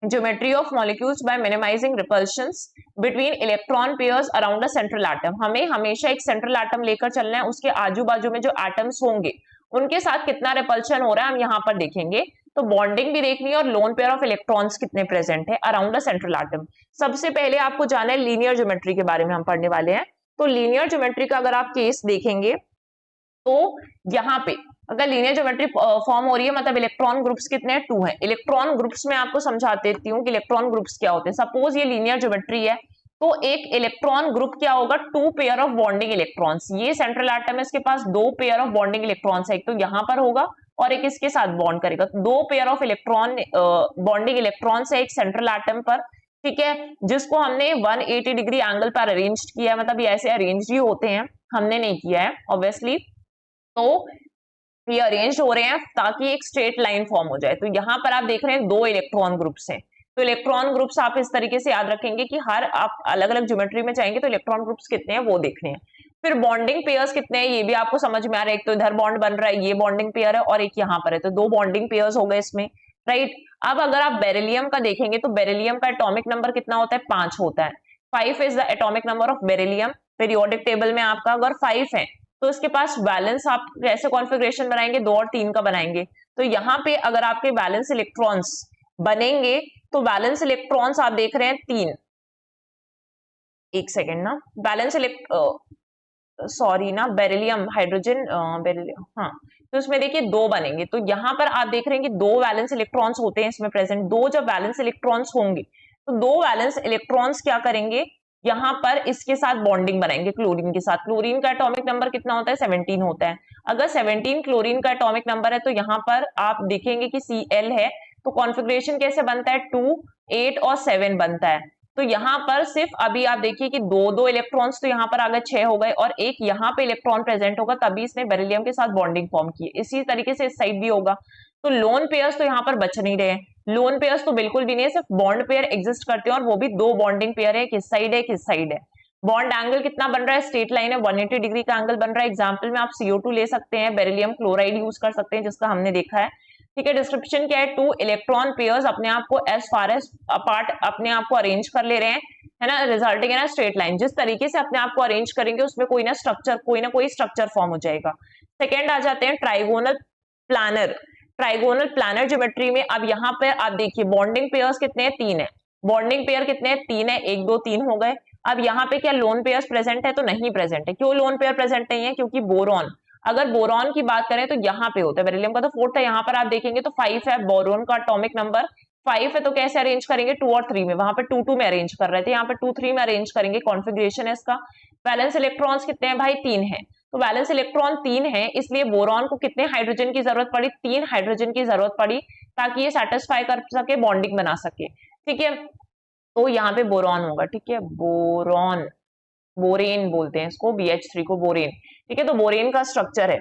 geometry of molecules by minimising repulsions between electron pairs around a central atom. हमें हमेशा एक सेंट्रल एटम लेकर चलना है, उसके आजू बाजू में जो एटम्स होंगे उनके साथ कितना रिपल्शन हो रहा है हम यहाँ पर देखेंगे। तो बॉन्डिंग भी देखनी है और लोन पेयर ऑफ इलेक्ट्रॉन्स कितने प्रेजेंट है अराउंड द सेंट्रल एटम। सबसे पहले आपको जाना है लीनियर ज्योमेट्री के बारे में हम पढ़ने वाले हैं। तो लीनियर ज्योमेट्री का अगर आप केस देखेंगे तो यहाँ पे अगर लीनियर ज्योमेट्री फॉर्म हो रही है, मतलब इलेक्ट्रॉन ग्रुप्स कितने हैं, 2 हैं। इलेक्ट्रॉन ग्रुप्स में आपको समझा देती हूँ कि इलेक्ट्रॉन ग्रुप्स क्या होते हैं। सपोज ये लीनियर ज्योमेट्री है, तो एक इलेक्ट्रॉन ग्रुप क्या होगा, 2 पेयर ऑफ बॉन्डिंग इलेक्ट्रॉन्स। ये सेंट्रल एटम है, इसके पास 2 पेयर ऑफ बॉन्डिंग इलेक्ट्रॉन्स है, एक तो यहाँ पर होगा और एक इसके साथ बॉन्ड करेगा। 2 pair of electron bonding electrons है एक सेंट्रल एटम पर, ठीक है, जिसको हमने 180 डिग्री एंगल पर अरेंज किया है, मतलब ये ऐसे अरेंज ही होते हैं, हमने नहीं किया है ऑब्वियसली। तो ये अरेंज हो रहे हैं ताकि एक स्ट्रेट लाइन फॉर्म हो जाए। तो यहाँ पर आप देख रहे हैं 2 इलेक्ट्रॉन ग्रुप्स हैं। तो इलेक्ट्रॉन ग्रुप्स आप इस तरीके से याद रखेंगे कि हर आप अलग अलग ज्योमेट्री में जाएंगे तो इलेक्ट्रॉन ग्रुप्स कितने हैं वो देखने हैं। फिर बॉन्डिंग पेयर्स कितने हैं ये भी आपको समझ में आ रहा है, एक तो इधर बॉन्ड बन रहा है, ये बॉन्डिंग पेयर है, और एक यहाँ पर है, तो 2 बॉन्डिंग पेयर्स हो गए इसमें, राइट। अब अगर आप बेरिलियम का देखेंगे तो बेरिलियम का एटॉमिक नंबर कितना होता है, 5 होता है। 5 is the atomic number of beryllium. Periodic table में आपका अगर 5 है तो इसके पास बैलेंस आप कैसे कॉन्फ़िगरेशन बनाएंगे, 2 और 3 का बनाएंगे। तो यहाँ पे अगर आपके बैलेंस इलेक्ट्रॉन्स बनेंगे तो बैलेंस इलेक्ट्रॉन्स आप देख रहे हैं 3, एक सेकेंड ना, बैलेंस सॉरी ना, बेरिलियम हाइड्रोजन बेरिलियम, हाँ, तो इसमें देखिए 2 बनेंगे। तो यहाँ पर आप देख रहे हैं कि 2 वैलेंस इलेक्ट्रॉन्स होते हैं इसमें प्रेजेंट। 2 जब वैलेंस इलेक्ट्रॉन्स होंगे तो 2 वैलेंस इलेक्ट्रॉन्स क्या करेंगे, यहाँ पर इसके साथ बॉन्डिंग बनाएंगे क्लोरीन के साथ। क्लोरीन का एटॉमिक नंबर कितना होता है, 17 होता है। अगर 17 क्लोरीन का एटॉमिक नंबर है तो यहाँ पर आप देखेंगे कि Cl है, तो कॉन्फ़िगरेशन कैसे बनता है, 2, 8 और 7 बनता है। तो यहाँ पर सिर्फ अभी आप देखिए कि 2 इलेक्ट्रॉन्स तो यहाँ पर आ गए, 6 हो गए, और एक यहाँ पे इलेक्ट्रॉन प्रेजेंट होगा, तभी इसने बेरिलियम के साथ बॉन्डिंग फॉर्म की है। इसी तरीके से इस साइड भी होगा। तो लोन पेयर्स तो यहाँ पर बच नहीं रहे हैं, लोन पेयर्स तो बिल्कुल भी नहीं है, सिर्फ बॉन्ड पेयर एग्जिस्ट करते हैं, और वो भी 2 बॉन्डिंग पेयर है, किस साइड है किस साइड है। बॉन्ड एंगल कितना बन रहा है, स्ट्रेट लाइन है, 180 डिग्री का एंगल बन रहा है। एग्जाम्पल में आप CO2 ले सकते हैं, बेरिलियम क्लोराइड यूज कर सकते हैं जिसका हमने देखा है। ठीक है, डिस्क्रिप्शन क्या है, 2 इलेक्ट्रॉन पेयर्स अपने आप को एज फार एज अपार्ट अपने आप को अरेंज कर ले रहे हैं, है ना, रिजल्टिंग है ना स्ट्रेट लाइन। जिस तरीके से अपने आप को अरेंज करेंगे उसमें कोई ना कोई स्ट्रक्चर फॉर्म हो जाएगा। सेकेंड आ जाते हैं trigonal planner. Trigonal planner geometry में अब यहाँ पे आप देखिए बॉन्डिंग पेयर्स कितने हैं, 3 है। बॉन्डिंग पेयर कितने हैं, 3 है, 1 2 3 हो गए। अब यहाँ पे क्या लोन पेयर्स प्रेजेंट है, तो नहीं प्रेजेंट है। क्यों लोन पेयर प्रेजेंट नहीं है, क्योंकि बोरॉन, अगर बोरॉन की बात करें तो यहाँ पे होता है, बेरिलियम का तो 4 था, यहाँ पर आप देखेंगे तो 5 है। बोरॉन का एटॉमिक नंबर 5 है, तो कैसे अरेंज करेंगे, 2 और 3 में, वहां पे 2 2 में अरेंज कर रहे थे, यहाँ पे 2 3 में अरेंज करेंगे। कॉन्फ़िगरेशन है इसका। बैलेंस इलेक्ट्रॉन्स कितने हैं भाई, 3 है। तो बैलेंस इलेक्ट्रॉन 3 है, इसलिए बोरॉन को कितने हाइड्रोजन की जरूरत पड़ी, 3 हाइड्रोजन की जरूरत पड़ी, ताकि ये सेटिस्फाई कर सके, बॉन्डिंग बना सके। ठीक है, तो यहाँ पे बोरॉन होगा। ठीक है, बोरॉन, बोरेन बोलते हैं इसको, BH3 को बोरेन। ठीक है, तो बोरेन का स्ट्रक्चर है।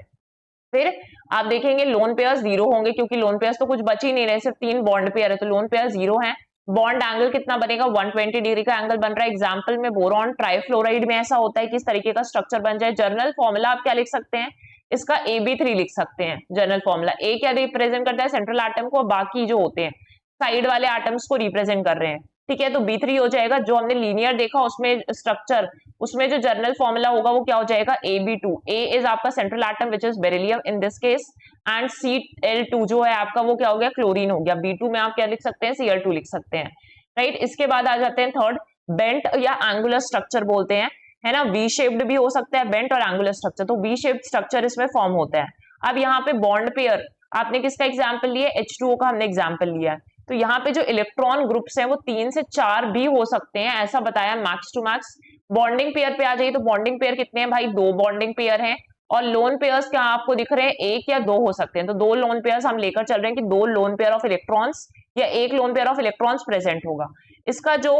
फिर आप देखेंगे लोन पेयर 0 होंगे, क्योंकि लोन पेयर तो कुछ बच ही नहीं रहे, सिर्फ 3 बॉन्ड पेयर है, तो लोन पेयर 0 है। बॉन्ड एंगल कितना बनेगा, 120 डिग्री का एंगल बन रहा है। एग्जांपल में बोरॉन ट्राइफ्लोराइड में ऐसा होता है कि इस तरीके का स्ट्रक्चर बन जाए। जर्नल फॉर्मूला आप क्या लिख सकते हैं, इसका AB3 लिख सकते हैं। जर्नल फॉर्मूला A क्या रिप्रेजेंट करता है, सेंट्रल एटम को, बाकी जो होते हैं साइड वाले एटम्स को रिप्रेजेंट कर रहे हैं। ठीक है, तो B3 हो जाएगा। जो हमने लीनियर देखा उसमें स्ट्रक्चर, उसमें जो जर्नल फॉर्मूला होगा वो क्या हो जाएगा, AB2। A इज आपका central atom which is beryllium in this case, and Cl2 जो है आपका वो क्या हो गया, क्लोरीन हो गया। B2 में आप क्या लिख सकते हैं, Cl2 लिख सकते हैं। राइट, इसके बाद आ जाते हैं थर्ड, बेंट या एंगुलर स्ट्रक्चर बोलते हैं, है ना। वी शेप्ड भी हो सकता है, बेंट और एंगुलर स्ट्रक्चर, तो वी शेप्ड स्ट्रक्चर इसमें फॉर्म होता है। अब यहाँ पे बॉन्ड पेयर आपने किसका एग्जाम्पल लिया, H2O का हमने एग्जाम्पल लिया है। तो यहाँ पे जो इलेक्ट्रॉन ग्रुप्स हैं वो 3 से 4 भी हो सकते हैं, ऐसा बताया max to max. Bonding pair पे आ जाइए, तो बॉन्डिंग पेयर कितने हैं भाई, 2 बॉन्डिंग पेयर हैं। और लोन पेयर्स क्या आपको दिख रहे हैं, 1 या 2 हो सकते हैं। तो 2 लोन पेयर्स हम लेकर चल रहे हैं कि 2 लोन पेयर ऑफ इलेक्ट्रॉन्स या 1 lone pair of electrons present होगा। इसका जो,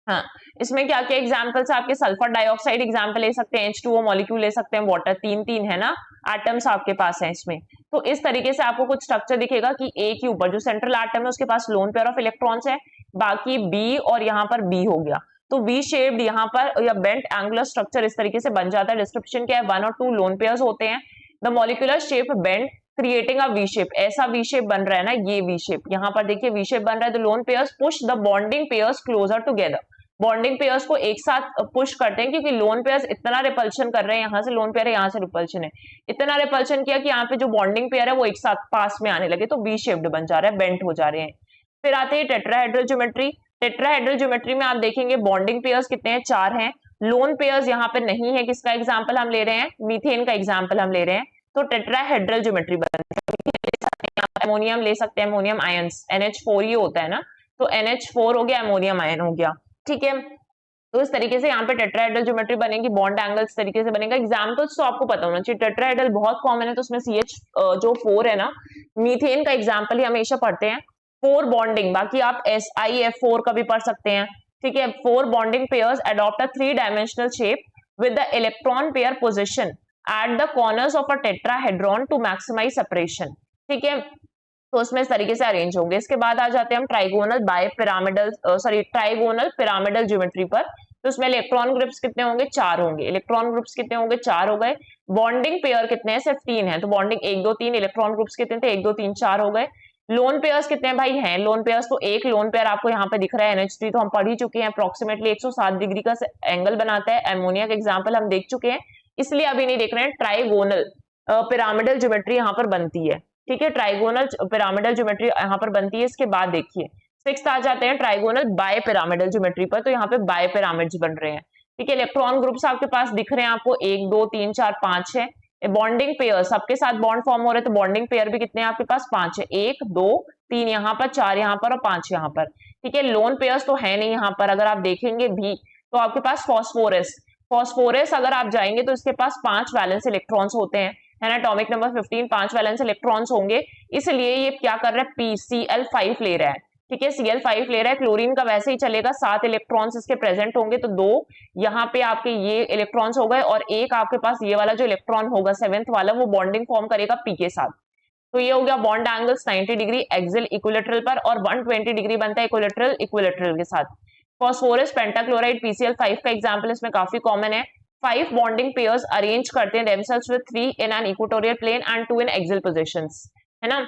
हाँ, इसमें क्या क्या एग्जांपल्स आपके, सल्फर डाइऑक्साइड एग्जांपल ले सकते हैं, H2O मॉलिक्यूल ले सकते हैं, वाटर, 3 है ना एटम्स आपके पास है इसमें। तो इस तरीके से आपको कुछ स्ट्रक्चर दिखेगा कि A के ऊपर जो सेंट्रल एटम है उसके पास लोन पेयर ऑफ इलेक्ट्रॉन्स है, बाकी B और यहाँ पर B हो गया। तो वी शेप्ड यहाँ पर या बेंट एंगुलर स्ट्रक्चर इस तरीके से बन जाता है। डिस्क्रिप्शन क्या है, 1 और 2 लोन पेयर्स होते हैं। The molecular shape bent creating a V shape, ऐसा वी शेप बन रहा है ना, ये वी शेप, यहाँ पर देखिए वी शेप बन रहा है। तो lone pairs push the bonding pairs closer together, bonding pairs को एक साथ पुश करते हैं, क्योंकि लोन पेयर्स इतना रिपल्शन कर रहे हैं, यहाँ से लोन पेयर है, यहाँ से रिपल्शन है, इतना रिपल्शन किया कि यहाँ पे जो बॉन्डिंग पेयर है वो एक साथ पास में आने लगे, तो वी शेप्ड बन जा रहा है, बेंट हो जा रहे हैं। फिर आते हैं टेट्राहेड्रल ज्योमेट्री। टेट्राहेड्रल ज्योमेट्री में आप देखेंगे बॉन्डिंग पेयर्स कितने हैं, 4 हैं। लोन पेयर्स यहाँ पे नहीं है, किसका एग्जाम्पल हम ले रहे हैं, मीथेन का एग्जाम्पल हम ले रहे हैं। तो टेट्राहेड्रल ज्योमेट्री बनती है। अमोनियम ले सकते हैं, अमोनियम आयंस, NH4 ही होता है ना, तो NH4 हो गया, अमोनियम आयन हो गया। ठीक है, तो इस तरीके से यहाँ पे टेट्राहेड्रल ज्योमेट्री बनेगी, बॉन्ड एंगल इस तरीके से बनेगा। एग्जांपल्स तो आपको पता होना चाहिए, टेट्राहेड्रल बहुत कॉमन है, तो उसमें CH जो 4 है ना, मीथेन का एग्जाम्पल ही हमेशा पढ़ते हैं। 4 बॉन्डिंग, बाकी आप SiF4 का भी पढ़ सकते हैं। ठीक है, 4 bonding pairs adopt a 3 dimensional shape with the electron pair position at the corners of a tetrahedron to maximise separation. ठीक है, तो उसमें इस तरीके से अरेंज होंगे। इसके बाद आ जाते हैं हम ट्राइगोनल ट्राइगोनल पिरामिडल ज्योमेट्री पर। तो उसमें इलेक्ट्रॉन ग्रुप्स कितने होंगे, 4 होंगे। इलेक्ट्रॉन ग्रुप्स कितने होंगे, 4 हो गए। बॉन्डिंग पेयर कितने हैं, सिर्फ 3 है, तो बॉन्डिंग 1 2 3, इलेक्ट्रॉन ग्रुप्स कितने थे, 1 2 3 4 हो गए। लोन पेयर्स कितने भाई हैं? लोन पेयर्स तो एक लोन पेयर आपको यहाँ पे दिख रहा है NH3, तो हम पढ़ ही चुके हैं, अप्रोक्सीमेटली 107 डिग्री का एंगल बनाता है। एमोनिया का एग्जाम्पल हम देख चुके हैं, इसलिए अभी नहीं देख रहे हैं। ट्राइगोनल पिरामिडल ज्योमेट्री यहाँ पर बनती है, ठीक है, ट्राइगोनल पिरामिडल ज्योमेट्री यहाँ पर बनती है। इसके बाद देखिए सिक्स्थ आ जाते हैं ट्राइगोनल बाय पिरामिडल ज्योमेट्री पर, तो यहाँ पे बाय पिरामिड्स बन रहे हैं, ठीक है। इलेक्ट्रॉन ग्रुप्स आपके पास दिख रहे हैं आपको 1 2 3 4 5 है। बॉन्डिंग पेयर सबके साथ बॉन्ड फॉर्म हो रहे हैं, तो बॉन्डिंग पेयर भी कितने हैं आपके पास? 5 है, 1 2 3 यहाँ पर, 4 यहाँ पर और 5 यहाँ पर, ठीक है। लोन पेयर्स तो है नहीं यहाँ पर, अगर आप देखेंगे भी तो आपके पास फॉस्फोरस, फॉस्फोरस अगर आप जाएंगे तो इसके पास 5 वैलेंस इलेक्ट्रॉन्स होते हैं, है ना। एटॉमिक नंबर 15, 5 वैलेंस इलेक्ट्रॉन्स होंगे, इसलिए ये क्या कर रहा है? PCl5 ले रहा है, ठीक है, Cl5 ले रहा है। क्लोरीन का वैसे ही चलेगा, 7 इलेक्ट्रॉन्स इसके प्रेजेंट होंगे, तो 2 यहाँ पे आपके ये इलेक्ट्रॉन्स हो गए और एक आपके पास ये वाला जो इलेक्ट्रॉन होगा 7th वाला, वो बॉन्डिंग फॉर्म करेगा P के साथ। तो ये हो गया bond angles 90 degree axial equilateral पर, और 120 डिग्री बनता है इक्विलेटरल इक्विलेटरल के साथ। फॉस्फोरस पेंटाक्लोराइड PCl5 का एग्जांपल इसमें काफी कॉमन है। 5 बॉन्डिंग पेयर्स अरेंज करते हैं themselves with 3 in an equatorial plane and 2 in axial positions, है ना।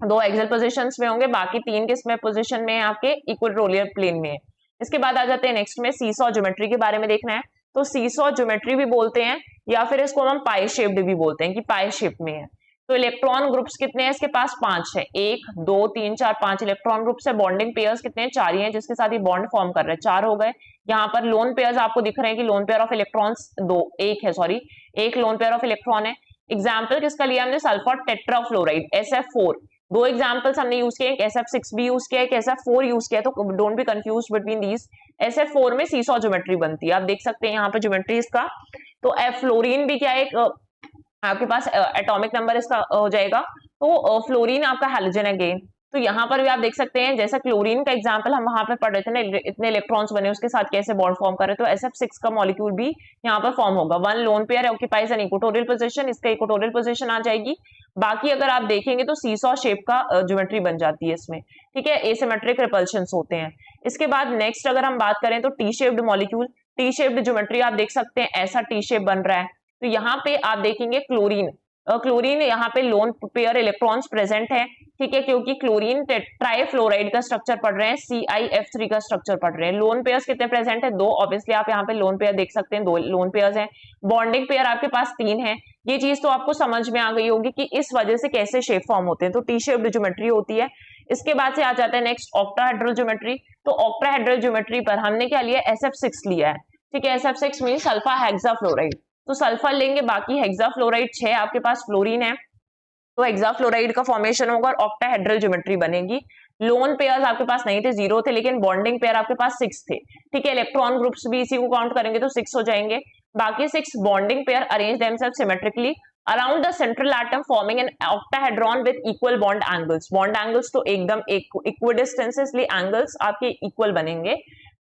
2 एक्सियल पोजीशंस में होंगे, बाकी 3 किस में पोजीशन में है? आपके इक्वेटोरियल प्लेन में है। इसके बाद आ जाते हैं नेक्स्ट में सीसॉ ज्योमेट्री के बारे में देखना है। तो सीसॉ ज्योमेट्री भी बोलते हैं, या फिर इसको हम पाई शेप्ड भी बोलते हैं कि पाई शेप में है। तो इलेक्ट्रॉन ग्रुप्स कितने हैं इसके पास? 5 है, 1 2 3 4 5 इलेक्ट्रॉन ग्रुप्स है। बॉन्डिंग पेयर्स कितने हैं? 4 ही हैं, जिसके साथ ये बॉन्ड फॉर्म कर रहे हैं, 4 हो गए। यहाँ पर लोन पेयर्स आपको दिख रहे हैं कि लोन पेयर ऑफ इलेक्ट्रॉन्स 1 है, sorry, 1 lone pair of electron है। एग्जाम्पल किसका लिया हमने? Sulphur tetrafluoride SF4। 2 एग्जांपल्स हमने यूज किए, एक SF6 भी यूज किया है, एक SF4 यूज किया है, तो don't be confuse between these. SF4 में सीसॉ ज्योमेट्री बनती है, आप देख सकते हैं यहाँ पे ज्योमेट्री इसका। तो फ्लोरीन भी क्या है, आपके पास एटॉमिक नंबर इसका हो जाएगा, तो फ्लोरीन आपका हैलोजन अगेन। तो यहाँ पर भी आप देख सकते हैं, जैसा क्लोरीन का एग्जांपल हम वहां पे पढ़ रहे थे ना, इतने इलेक्ट्रॉन्स बने उसके साथ कैसे बॉन्ड फॉर्म कर रहे, तो SF6 का मॉलिक्यूल भी यहाँ पर फॉर्म होगा। 1 lone pair occupies an equatorial position, इसका इक्वेटोरियल पोजीशन आ जाएगी। बाकी अगर आप देखेंगे तो सीसॉ शेप का ज्योमेट्री बन जाती है इसमें, ठीक है, एसिमेट्रिक रिपल्शंस होते हैं। इसके बाद नेक्स्ट अगर हम बात करें तो T shaped molecule, T shaped geometry आप देख सकते हैं, ऐसा टी शेप बन रहा है। तो यहाँ पे आप देखेंगे क्लोरीन, क्लोरीन यहाँ पे लोन पेयर इलेक्ट्रॉन्स प्रेजेंट है, ठीक है, क्योंकि क्लोरीन ट्राइफ्लोराइड का स्ट्रक्चर पढ़ रहे हैं, CIF3 का स्ट्रक्चर पढ़ रहे हैं। लोन पेयर्स कितने प्रेजेंट है? 2, ऑब्वियसली आप यहाँ पे लोन पेयर देख सकते हैं, 2 लोन पेयर्स हैं। बॉन्डिंग पेयर आपके पास 3 है। ये चीज तो आपको समझ में आ गई होगी कि इस वजह से कैसे शेप फॉर्म होते हैं, तो टी शेप्ड ज्योमेट्री होती है। इसके बाद से आ जाता है नेक्स्ट ऑक्टाहेड्रल ज्योमेट्री। तो ऑक्टाहेड्रल ज्योमेट्री पर हमने क्या लिया? SF6 लिया है, ठीक है, SF6 मीन सल्फा हेक्साफ्लोराइड। तो सल्फर लेंगे, बाकी हेक्साफ्लोराइड 6 आपके पास फ्लोरीन है, तो हेक्साफ्लोराइड का फॉर्मेशन होगा और ऑक्टाहेड्रल ज्योमेट्री बनेगी। लोन पेयर्स आपके पास नहीं थे, 0 थे, लेकिन बॉन्डिंग पेयर आपके पास 6 थे, ठीक है। इलेक्ट्रॉन ग्रुप्स भी इसी को काउंट करेंगे तो 6 हो जाएंगे। बाकी 6 bonding pair arrange themselves symmetrically around the central atom forming an octahedron with equal bond angles. Bond angles तो एकदम इक्विडिस्टेंस, इसलिए एंगल्स आपके इक्वल बनेंगे।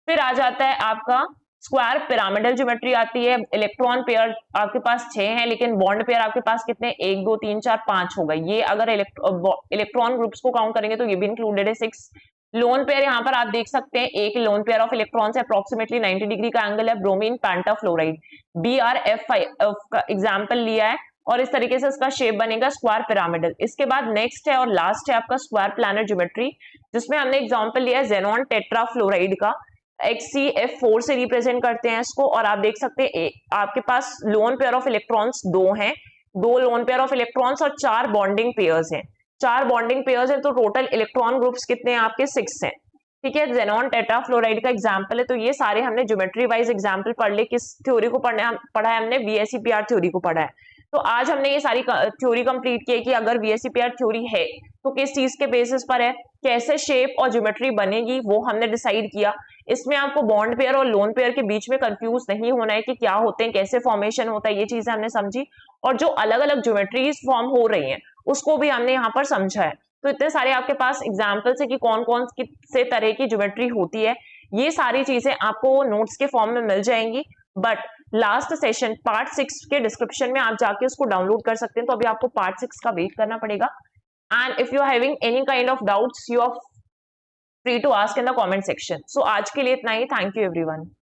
फिर आ जाता है आपका स्क्वायर पिरामिडल ज्योमेट्री आती है। इलेक्ट्रॉन पेयर आपके पास 6 हैं, लेकिन बॉन्ड पेयर आपके पास कितने? 1 2 3 4 5 होगा। ये अगर इलेक्ट्रॉन ग्रुप्स को काउंट करेंगे तो ये भी इंक्लूडेड है 6। लोन पेयर यहाँ पर आप देख सकते हैं, एक लोन पेयर ऑफ इलेक्ट्रॉन्स है, अप्रोक्सीमेटली 90 डिग्री का एंगल है, ब्रोमीन पेंटाफ्लोराइड, BrF5 का एग्जाम्पल लिया है, और इस तरीके से इसका शेप बनेगा स्क्वायर पिरामिडल। इसके बाद नेक्स्ट है और लास्ट है आपका स्क्वायर प्लानर ज्योमेट्री, जिसमें हमने एग्जाम्पल लिया है जेनॉन टेट्राफ्लोराइड का, HCF4 से रिप्रेजेंट करते हैं इसको। और आप देख सकते हैं आपके पास लोन पेयर ऑफ इलेक्ट्रॉन्स 2 हैं, 2 लोन पेयर ऑफ इलेक्ट्रॉन्स और 4 बॉन्डिंग पेयर्स हैं, 4 बॉन्डिंग पेयर्स हैं, तो टोटल इलेक्ट्रॉन ग्रुप्स कितने हैं आपके? 6 हैं, ठीक है। जेनॉन टेट्राफ्लोराइड का एग्जाम्पल है। तो ये सारे हमने ज्योमेट्री वाइज एग्जाम्पल पढ़ लिए। किस थ्योरी को पढ़ा है हमने? VSEPR थ्योरी को पढ़ा है। तो आज हमने ये सारी थ्योरी कंप्लीट की है कि अगर VSEPR थ्योरी है तो किस चीज के बेसिस पर है, कैसे शेप और ज्योमेट्री बनेगी, वो हमने डिसाइड किया। इसमें आपको बॉन्ड पेयर और लोन पेयर के बीच में कंफ्यूज नहीं होना है कि क्या होते हैं, कैसे फॉर्मेशन होता है, ये चीजें हमने समझी। और जो अलग अलग ज्योमेट्रीज फॉर्म हो रही हैं उसको भी हमने यहाँ पर समझा है। तो इतने सारे आपके पास एग्जाम्पल्स है कि कौन कौन से तरह की ज्योमेट्री होती है। ये सारी चीजें आपको नोट्स के फॉर्म में मिल जाएंगी, बट लास्ट सेशन पार्ट 6 के डिस्क्रिप्शन में आप जाके उसको डाउनलोड कर सकते हैं। तो अभी आपको पार्ट 6 का वेट करना पड़ेगा। And if you are having any kind of doubts, you are free to ask in the comment section. So आज के लिए इतना ही। Thank you everyone.